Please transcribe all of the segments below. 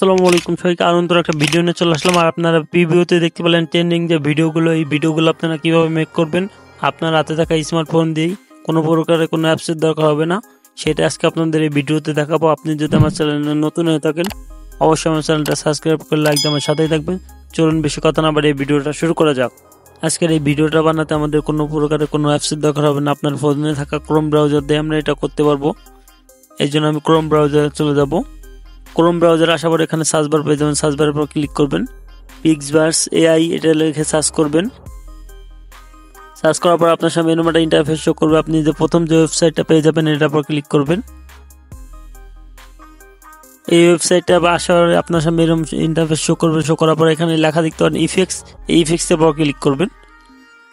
আসসালামু আলাইকুম সবাইকে আনন্দের একটা ভিডিও নিয়ে চলে আসলাম। আর আপনারা প্রিভিউতে দেখতে পেলেন ট্রেন্ডিং যে ভিডিওগুলো, এই ভিডিওগুলো আপনারা কিভাবে মেক করবেন আপনার হাতে থাকা স্মার্টফোন দিয়েই। কোনো প্রকারের কোনো অ্যাপসের দরকার হবে না, সেটা আজকে আপনাদের এই ভিডিওতে দেখাবো। আপনি যদি আমার চ্যানেলে নতুন হয়ে থাকেন অবশ্যই আমার চ্যানেলটা সাবস্ক্রাইব করে লাইক দিয়ে আমার সাথেই থাকবেন। চলুন বেশি কথা না বাড়িয়ে এই ভিডিওটা শুরু করা যাক। আজকের এই ভিডিওটা বানাতে আমাদের কোনো প্রকারের কোনো অ্যাপসের দরকার হবে না, আপনার ফোনে থাকা ক্রোম ব্রাউজার দিয়ে আমরা এটা করতে পারবো। এই জন্য আমি ক্রোম ব্রাউজারে চলে যাব। ক্রোম ব্রাউজারে আসার পর এখানে সার্চ বার পেয়ে যাবেন, সার্চ বারের উপর ক্লিক করবেন, পিক্সভার্স এআই এটা লিখে সার্চ করবেন। সার্চ করার পর আপনার সামনে এরকম একটা ইন্টারফেস শো করবে। আপনি যে প্রথম যে ওয়েবসাইটটা পেয়ে যাবেন এটার উপর ক্লিক করবেন। এই ওয়েবসাইটটা আসার আপনার সামনে এরকম ইন্টারফেস শো করবে। শো করার পর এখানে লেখা দেখতে পারেন ইফেক্টস, এই ইফেক্টসের পর ক্লিক করবেন।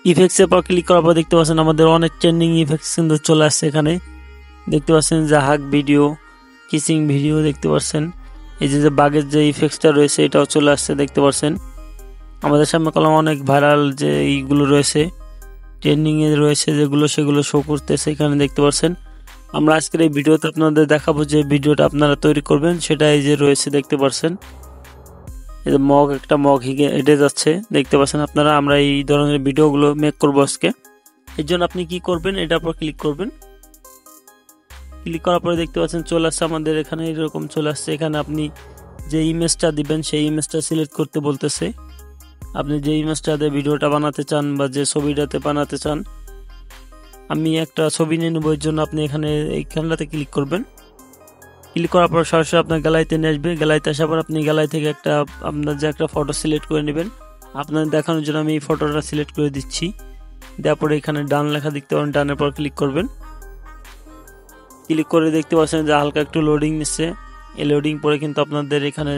ইফেক্টসের পর ক্লিক করার পর দেখতে পাচ্ছেন আমাদের অনেক ট্রেন্ডিং ইফেক্টস কিন্তু চলে আসছে। এখানে দেখতে পাচ্ছেন যে হাগ ভিডিও, কিসিং ভিডিও দেখতে পাচ্ছেন। এই যে বাগের যে ইফেক্টসটা রয়েছে এটাও চলে আসছে দেখতে পাচ্ছেন। আমাদের সামনে কলম অনেক ভাইরাল যে এইগুলো রয়েছে, ট্রেন্ডিংয়ে রয়েছে যেগুলো, সেগুলো শো করতেছে এখানে দেখতে পাচ্ছেন। আমরা আজকের এই ভিডিওতে আপনাদের দেখাবো যে ভিডিওটা আপনারা তৈরি করবেন, সেটা এই যে রয়েছে দেখতে পাচ্ছেন। এই যে মগ, একটা মগ হেঁটে যাচ্ছে দেখতে পাচ্ছেন আপনারা। আমরা এই ধরনের ভিডিওগুলো মেক করবো আজকে। এর জন্য আপনি কি করবেন, এটার উপর ক্লিক করবেন। ক্লিক করার পরে দেখতে পাচ্ছেন চলে আসছে আমাদের এখানে, এরকম চলে আসছে। এখানে আপনি যে ইমেজটা দিবেন সেই ইমেজটা সিলেক্ট করতে বলতেছে। আপনি যে ইমেজটাতে ভিডিওটা বানাতে চান বা যে ছবিটাতে বানাতে চান, আমি একটা ছবি নিয়ে নেবো। এর জন্য আপনি এখানে এইখানটাতে ক্লিক করবেন। ক্লিক করার পর সরাসরি আপনার গ্যালারিতে নিয়ে আসবে। গ্যালারিতে আসার পর আপনি গ্যালারি থেকে আপনার যে একটা ফটো সিলেক্ট করে নেবেন। আপনার দেখানোর জন্য আমি এই ফটোটা সিলেক্ট করে দিচ্ছি। দেওয়ার পরে এখানে ডান লেখা দেখতে পারেন, ডানের পর ক্লিক করবেন। ক্লিক করে দেখতে পাচ্ছেন যে হালকা একটু লোডিং নিচ্ছে। এই লোডিং পরে কিন্তু আপনাদের এখানে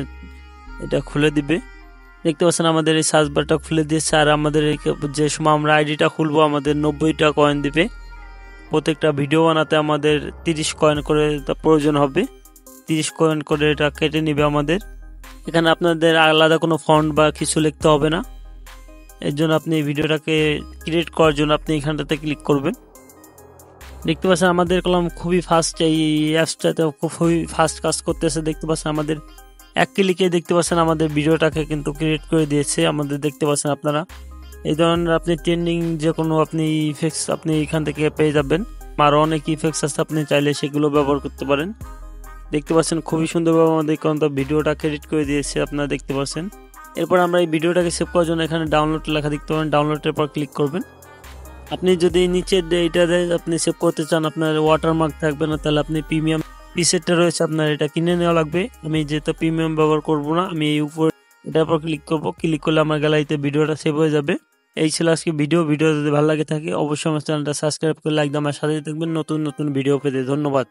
এটা খুলে দিবে। দেখতে পাচ্ছেন আমাদের এই সার্চ বারটা খুলে দিয়েছে। আর আমাদের যে সময় আমরা আইডিটা খুলবো আমাদের 90টা কয়েন দিবে। প্রত্যেকটা ভিডিও বানাতে আমাদের 30 কয়েন করে প্রয়োজন হবে। 30 কয়েন করে এটা কেটে নিবে আমাদের। এখানে আপনাদের আলাদা কোনো ফন্ট বা কিছু লিখতে হবে না। এর জন্য আপনি ভিডিওটাকে ক্রিয়েট করার জন্য আপনি এখানটাতে ক্লিক করবেন। দেখতে পাচ্ছেন আমাদের কলম খুবই ফাস্ট, এই অ্যাপসটাতে খুবই ফাস্ট কাজ করতেছে। দেখতে পাচ্ছেন আমাদের এক ক্লিকে দেখতে পাচ্ছেন আমাদের ভিডিওটাকে কিন্তু ক্রিয়েট করে দিয়েছে আমাদের। দেখতে পাচ্ছেন আপনারা এই ধরনের আপনি ট্রেন্ডিং যে কোনো আপনি ইফেক্টস আপনি এখান থেকে পেয়ে যাবেন। আরও অনেক ইফেক্টস আছে, আপনি চাইলে সেগুলো ব্যবহার করতে পারেন। দেখতে পাচ্ছেন খুবই সুন্দরভাবে আমাদের কিন্তু ভিডিওটা ক্রিয়েট করে দিয়েছে আপনারা দেখতে পাচ্ছেন। এরপর আমরা এই ভিডিওটাকে সেভ করার জন্য এখানে ডাউনলোড লেখা দেখতে পারেন, ডাউনলোডের পর ক্লিক করবেন। আপনি যদি নিচের এইটাতে আপনি সেভ করতে চান, আপনার ওয়াটারমার্ক থাকবে না, তাহলে আপনি প্রিমিয়াম পিসেটটা রয়েছে আপনার এটা কিনে নেওয়া লাগবে। আমি যেহেতু প্রিমিয়াম ব্যবহার করব না, আমি এই উপরে এটার উপর ক্লিক করব। ক্লিক করলে আমার গ্যালারিতে ভিডিওটা সেভ হয়ে যাবে। এই ছিল আজকে ভিডিও যদি ভালো লাগে থাকে অবশ্যই আমার চ্যানেলটা সাবস্ক্রাইব করে লাইক দিয়ে আমার সাথে থাকবেন নতুন নতুন ভিডিও পেতে। ধন্যবাদ।